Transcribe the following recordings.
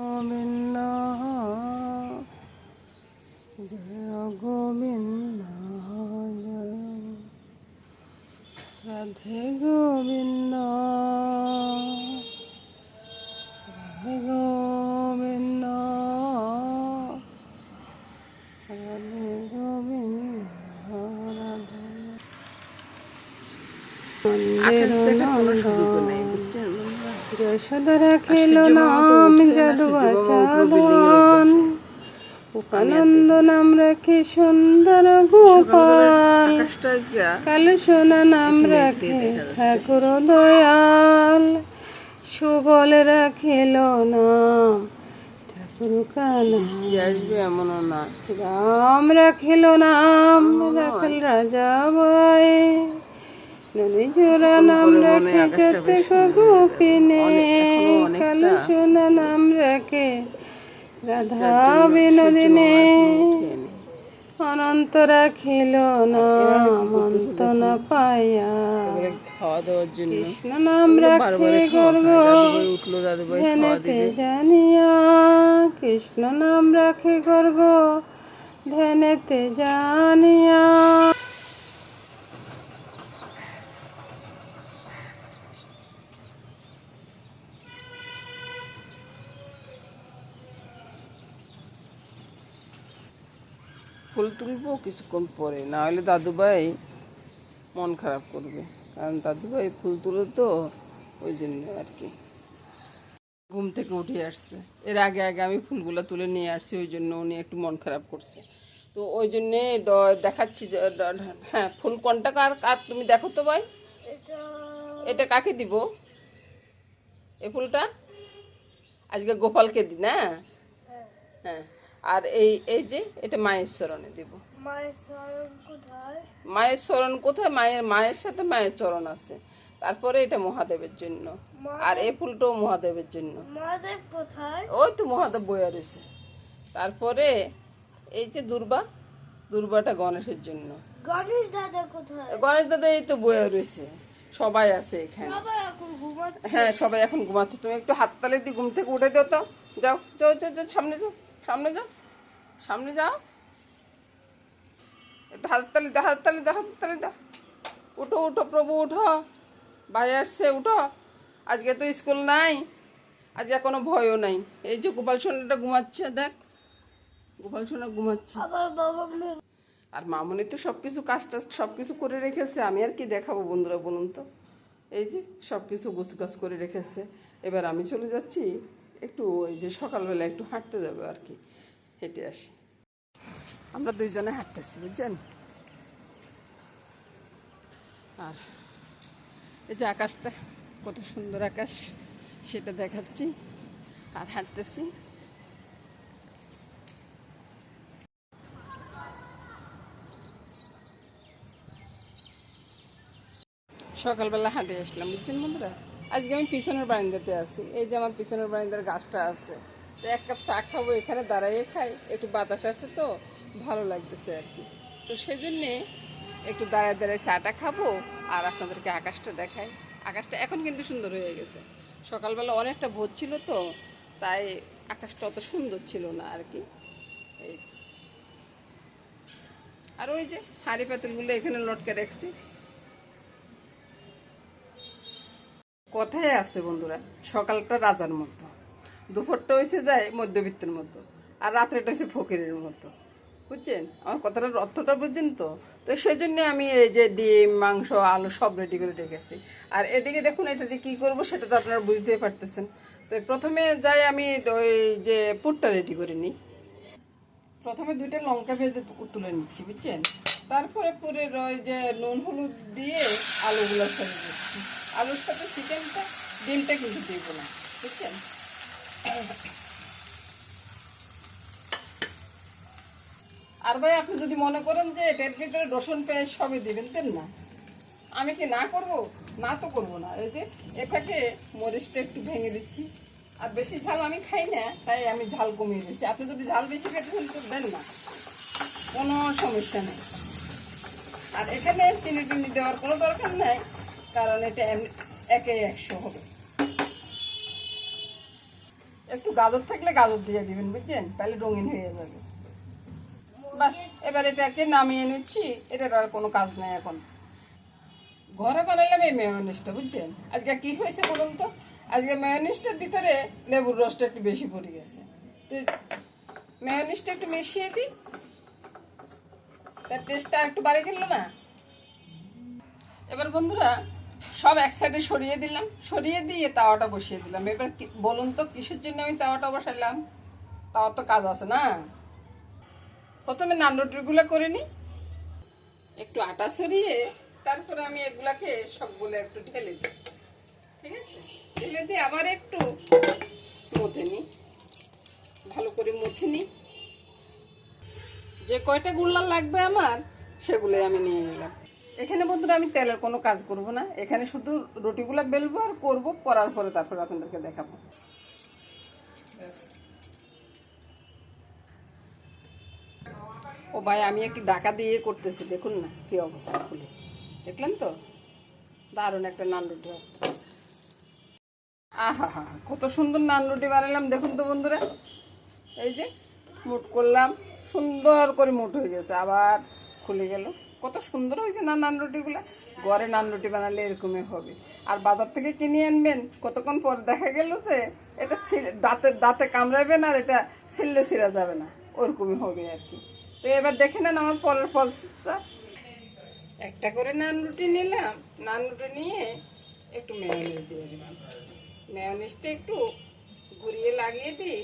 গোবিন্দ জয় গোবিন্দ জয় রাধে গোবিন্দ রাধে গোবিন্দ রাধে গোবিন্দ রাধে যশোদরা খেল নাম যদু বাচাদন উপানন্দ নাম রাখে সুন্দর গোপাল কালসোনা নাম রাখে ঠাকুর দয়াল সুবল রাখিল নাম ঠাকুর কানা আসবে এমন না শ্রীরাম রাখিল নাম রাখল রাজা বাই ননীজোড়া নাম রাখে যতেক গোপিনে কালসোনা নাম রাখে রাধা বিনোদিনে অনন্ত রাখিল নাম অন্ত না পায়া কৃষ্ণ নাম রাখে গর্ব ধ্যানেতে জানিয়া কৃষ্ণ নাম রাখে গর্ব ধ্যানেতে জানিয়া ফুল তুলবো কিছুক্ষণ পরে, না হলে দাদুভাই মন খারাপ করবে, কারণ দাদুভাই ফুল তুলে তো ওই জন্য আর কি। ঘুম থেকে উঠে আসছে, এর আগে আমি ফুলগুলো তুলে নিয়ে আসছি, ওই জন্য উনি একটু মন খারাপ করছে। তো ওই জন্যে দেখাচ্ছি। হ্যাঁ, ফুল কোনটা কার কার তুমি দেখো তো ভাই, এটা কাকে দিব? এই ফুলটা আজকে গোপালকে দিই না? হ্যাঁ, আর এই যে এটা মায়ের চরণে দিব। মায়ের চরণ কোথায়? মায়ের সাথে মায়ের চরণ আছে। তারপরে এটা মহাদেবের জন্য, আর এই ফুলটাও মহাদেবের জন্য। ওই তো মহাদেব বইয়া রয়েছে। তারপরে এই যে দুর্বাটা গণেশের জন্য। গণেশ দাদা এই তো বইয়া রয়েছে, সবাই আছে এখানে। হ্যাঁ, সবাই এখন ঘুমাচ্ছে। তুমি একটু হাততালি দিয়ে ঘুম থেকে উঠে যাও তো। যাও যাও যাও যাও, সামনে যাও, সামনে যাও, সামনে যাও। একটু হাততালি দাও, হাততালি দাও, হাততালি দাও। উঠো উঠো প্রভু, উঠো, ভাই আসছে, উঠো। আজকে তো স্কুল নাই, আজকে কোনো ভয়ও নাই। এই যে গোপাল সোনাটা ঘুমাচ্ছে, দেখ গোপাল সোনা ঘুমাচ্ছে। আর মামনি তো সবকিছু কাজ টাজ সবকিছু করে রেখেছে, আমি আর কি দেখাবো বন্ধুরা বলুন তো। এই যে সবকিছু গোছগাছ করে রেখেছে। এবার আমি চলে যাচ্ছি একটু, ওই যে সকালবেলা একটু হাঁটতে যাবে আর কি, হেঁটে আসি। আমরা দুইজনে হাঁটতেছি, বুঝছেন। আর এই যে আকাশটা, কত সুন্দর আকাশ, সেটা দেখাচ্ছি আর হাঁটতেছি। সকালবেলা হাঁটে আসলাম, বুঝছেন বন্ধুরা। আজকে আমি পিছনের বারান্দাতে আছি। এই যে আমার পিছনের বারান্দার গাছটা আছে, তো এক কাপ চা খাবো, এখানে দাঁড়াইয়ে খাই, একটু বাতাস আছে তো ভালো লাগতেছে আর কি। তো সেজন্যে একটু দাঁড়ায় দাঁড়ায় চাটা খাবো আর আপনাদেরকে আকাশটা দেখাই। আকাশটা এখন কিন্তু সুন্দর হয়ে গেছে। সকালবেলা অনেকটা ভোর ছিল তো, তাই আকাশটা অত সুন্দর ছিল না আর কি। এই আর ওই যে হাঁড়ি পাতিলগুলো এখানে লটকে রাখছি। কথায় আছে বন্ধুরা, সকালটা রাজার মতো, দুপুরটা হয়েছে যায় মধ্যবিত্তের মতো, আর রাত্রেটা হচ্ছে ফকিরের মতো, বুঝছেন আমার কথাটার অর্থটা? বুঝছেন তো। তো সেই জন্যে আমি এই যে ডিম, মাংস, আলু সব রেডি করে রেখেছি। আর এদিকে দেখুন, এটা দিয়ে কী করবো সেটা তো আপনারা বুঝতেই পারতেছেন। তো প্রথমে যাই আমি ওই যে পুরটা রেডি করে নিই। প্রথমে 2টা লঙ্কা ভেজে তুলে নিচ্ছি, বুঝছেন। তারপরে পুরের ওই যে নুন হলুদ দিয়ে আলুগুলো ছেড়ে দিচ্ছি। আলুর সাথে চিকেনটা, ডিমটা কিন্তু দিব না, বুঝছেন। আর ভাই আপনি যদি মনে করেন যে এটার ভিতরে রসুন পেঁয়াজ সবই দিবেন, দেন না। আমি কি না করব? না তো করবো না। এই যে এটাকে মরিচটা একটু ভেঙে দিচ্ছি। আর বেশি ঝাল আমি খাই না, তাই আমি ঝাল কমিয়ে দিচ্ছি। আপনি যদি ঝাল বেশি খেতে তো দেন না, কোনো সমস্যা নেই। আর এখানে চিনি টিনি দেওয়ার কোনো দরকার নাই, কারণ এটা 1-100 হবে। একটু গাজর থাকলে গাজর দিয়ে দিবেন, বুঝছেন, তাহলে রঙিন হয়ে যাবে। বাস, এবার এটাকে নামিয়ে নিচ্ছি। এটার আর কোনো কাজ নেই এখন। ঘরে বানাইলাম এই মেয়োনিজটা, বুঝছেন। আজকে কি হয়েছে বলুন তো, আজকে মেয়োনিজটার ভিতরে লেবুর রসটা একটু বেশি পড়ে গেছে। তো মেয়োনিজটা একটু মিশিয়ে দিই, তার টেস্টটা একটু বাড়িয়ে গেল না। এবার বন্ধুরা সব এক সাইডে সরিয়ে দিলাম, সরিয়ে দিয়ে তাওয়াটা বসিয়ে দিলাম। এবার বলুন তো কিসের জন্য আমি তাওয়াটা বসাইলাম? তাওয়া তো কাজ আছে না। প্রথমে নান রুটিগুলো করে নিই, একটু আটা ছড়িয়ে তারপরে আমি এগুলাকে সবগুলো একটু ঢেলে দিই। ঠিক আছে, ঢেলে দিয়ে আবার একটু মথে নিই, ভালো করে মথে নিই। যে কয়টা গুল্লা লাগবে আমার সেগুলোই আমি নিয়ে নিলাম। এখানে বন্ধুরা আমি তেলের কোনো কাজ করব না, এখানে শুধু রুটিগুলো বেলবো আর করবো, করার পরে তারপর আপনাদেরকে দেখাবো। ও ভাই, আমি একটু ঢাকা দিয়ে করতেছি, দেখুন না কি অবস্থা খুলে, দেখলেন তো? দারুণ একটা নান রুটি হচ্ছে। আহা হা, কত সুন্দর নান রুটি বানালাম দেখুন তো বন্ধুরা। এই যে মুট করলাম, সুন্দর করে মুট হয়ে গেছে, আবার খুলে গেল। কত সুন্দর হয়েছে না নান রুটিগুলা। ঘরে নান রুটি বানালে এরকমই হবে। আর বাজার থেকে কিনে আনবেন, কতক্ষণ পর দেখা গেল যে এটা দাঁতে দাঁতে কামড়াবেন আর এটা ছিললে ছিঁড়া যাবে না, ওরকমই হবে আর কি। তো এবার দেখে নেন আমার পরের প্রসেসটা। একটা করে নান রুটি নিলাম, নান রুটি নিয়ে একটু মেয়োনিজ দিয়ে দিলাম। মেয়োনিজটা একটু ঘুরিয়ে লাগিয়ে দিই,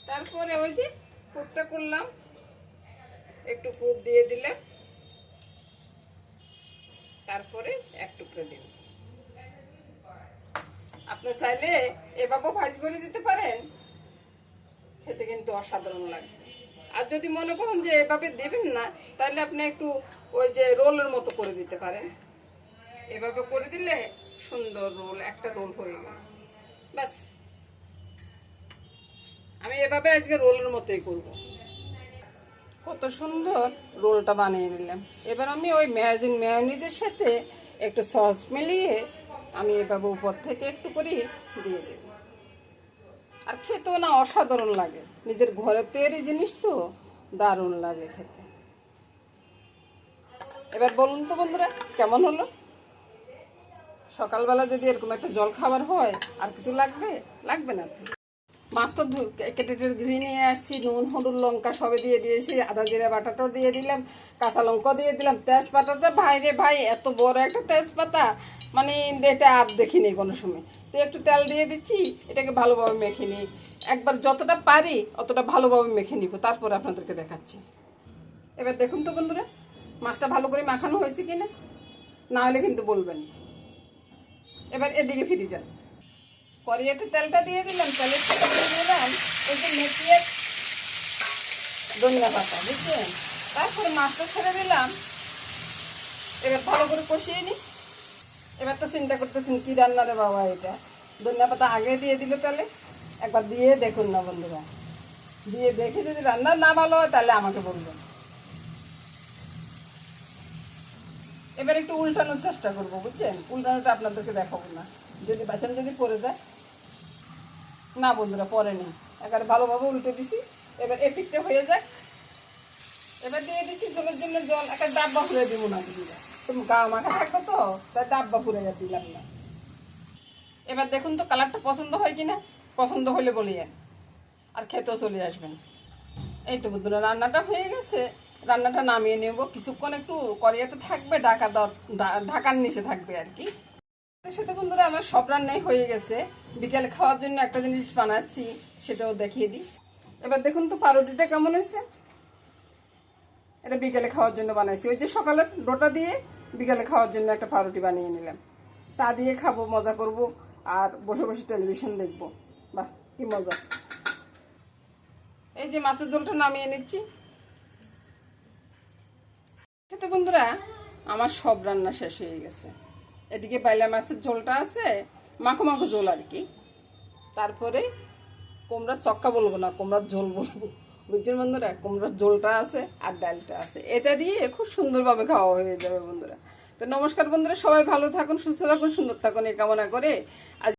তারপরে ওই যে পুরটা করলাম, একটু পুর দিয়ে দিলাম, তারপরে এক টুকরো দিন। আপনি চাইলে এভাবে ভাজ করে দিতে পারেন, খেতে কিন্তু অসাধারণ লাগবে। আর যদি মনে করেন যে এভাবে দেবেন না, তাহলে আপনি একটু ওই যে রোলের মতো করে দিতে পারেন। এভাবে করে দিলে সুন্দর রোল, একটা রোল হয়ে গেল। ব্যাস, আমি এভাবে আজকে রোলের মতোই করব। কত সুন্দর রোলটা বানিয়ে নিলাম। এবার আমি ওই মেয়োনিজের সাথে একটু সস মিলিয়ে আমি এভাবে উপর থেকে একটু করে দিয়ে দেব। আর খেতেও না অসাধারণ লাগে, নিজের ঘরের তৈরি জিনিস তো দারুণ লাগে খেতে। এবার বলুন তো বন্ধুরা কেমন হলো? সকালবেলা যদি এরকম একটা জল খাবার হয় আর কিছু লাগবে? লাগবে না তো। মাছ তো কেটে ধুয়ে নিয়ে আসছি, নুন হলুদ লঙ্কা সবে দিয়ে দিয়েছি, আদা জিরা বাটাটাও দিয়ে দিলাম, কাঁচা লঙ্কাও দিয়ে দিলাম, তেজপাতাটা ভাই রে ভাই এত বড় একটা তেজপাতা, মানে এটা আর দেখিনি কোনো সময়। তো একটু তেল দিয়ে দিচ্ছি, এটাকে ভালোভাবে মেখে নিই। একবার যতটা পারি অতটা ভালোভাবে মেখে নিব, তারপরে আপনাদেরকে দেখাচ্ছি। এবার দেখুন তো বন্ধুরা মাছটা ভালো করে মাখানো হয়েছে কিনা, না হলে কিন্তু বলবেন। এবার এদিকে ফিরে যান, কড়াইতে তেলটা দিয়ে দিলাম, তেলের সাথে দিয়ে দিলাম এই যে মেথিয়ে ধনিয়া পাতা, বুঝছেন। তারপরে মাছটা ছেড়ে দিলাম, এবার ভালো করে কষিয়ে নিই। এবার তো চিন্তা করতেছেন কি রান্না রে বাবা, এটা ধনিয়া পাতা আগে দিয়ে দিল, তাহলে একবার দিয়ে দেখুন না বন্ধুরা, দিয়ে দেখে যদি রান্না না ভালো হয় তাহলে আমাকে বলবেন। এবার একটু উল্টানোর চেষ্টা করবো, বুঝছেন। উল্টানোটা আপনাদেরকে দেখাবো না, যদি বাঁচান যদি পড়ে যায়। না বন্ধুরা পরে নেই, একেবারে ভালোভাবে উল্টে দিছি। এবার এপিকটা হয়ে যায়, এবার দিয়ে দিচ্ছি জলের জন্য জল। একটা ডাব্বা ফুলে দিব না দিদিরা, তুমি গা মাখা থাকবো তো, তাই ডাব্বা ফুলে দিলাম না। এবার দেখুন তো কালারটা পছন্দ হয় কিনা, পছন্দ হলে বলিয়েন, আর খেতেও চলে আসবেন। এই তো বন্ধুরা রান্নাটা হয়ে গেছে, রান্নাটা নামিয়ে নেব। কিছুক্ষণ একটু কড়াইতে থাকবে, ঢাকার নিচে থাকবে আর কি। এর সাথে বন্ধুরা আমার সব রান্নাই হয়ে গেছে। বিকেলে খাওয়ার জন্য একটা জিনিস বানাচ্ছি, সেটাও দেখিয়ে দিই। এবার দেখুন তো পাউরুটিটা কেমন হয়েছে। এটা বিকেলে খাওয়ার জন্য বানাইছি, ওই যে সকালের ডোটা দিয়ে বিকেলে খাওয়ার জন্য একটা পাউরুটি বানিয়ে নিলাম। চা দিয়ে খাবো, মজা করব, আর বসে বসে টেলিভিশন দেখবো। বাহ কি মজা। এই যে মাছের ঝোলটা নামিয়ে নিচ্ছি। তো বন্ধুরা আমার সব রান্না শেষ হয়ে গেছে। এদিকে বাইলা মাছের ঝোলটা আছে, মাখো মাখো ঝোল আর কি। তারপরে কুমড়ার চক্কা বলবো না, কুমড়ার ঝোল বলবো, বুঝছেন বন্ধুরা। কুমড়ার ঝোলটা আছে আর ডালটা আছে, এটা দিয়ে খুব সুন্দরভাবে খাওয়া হয়ে যাবে বন্ধুরা। তো নমস্কার বন্ধুরা, সবাই ভালো থাকুন, সুস্থ থাকুন, সুন্দর থাকুন এই কামনা করে আজ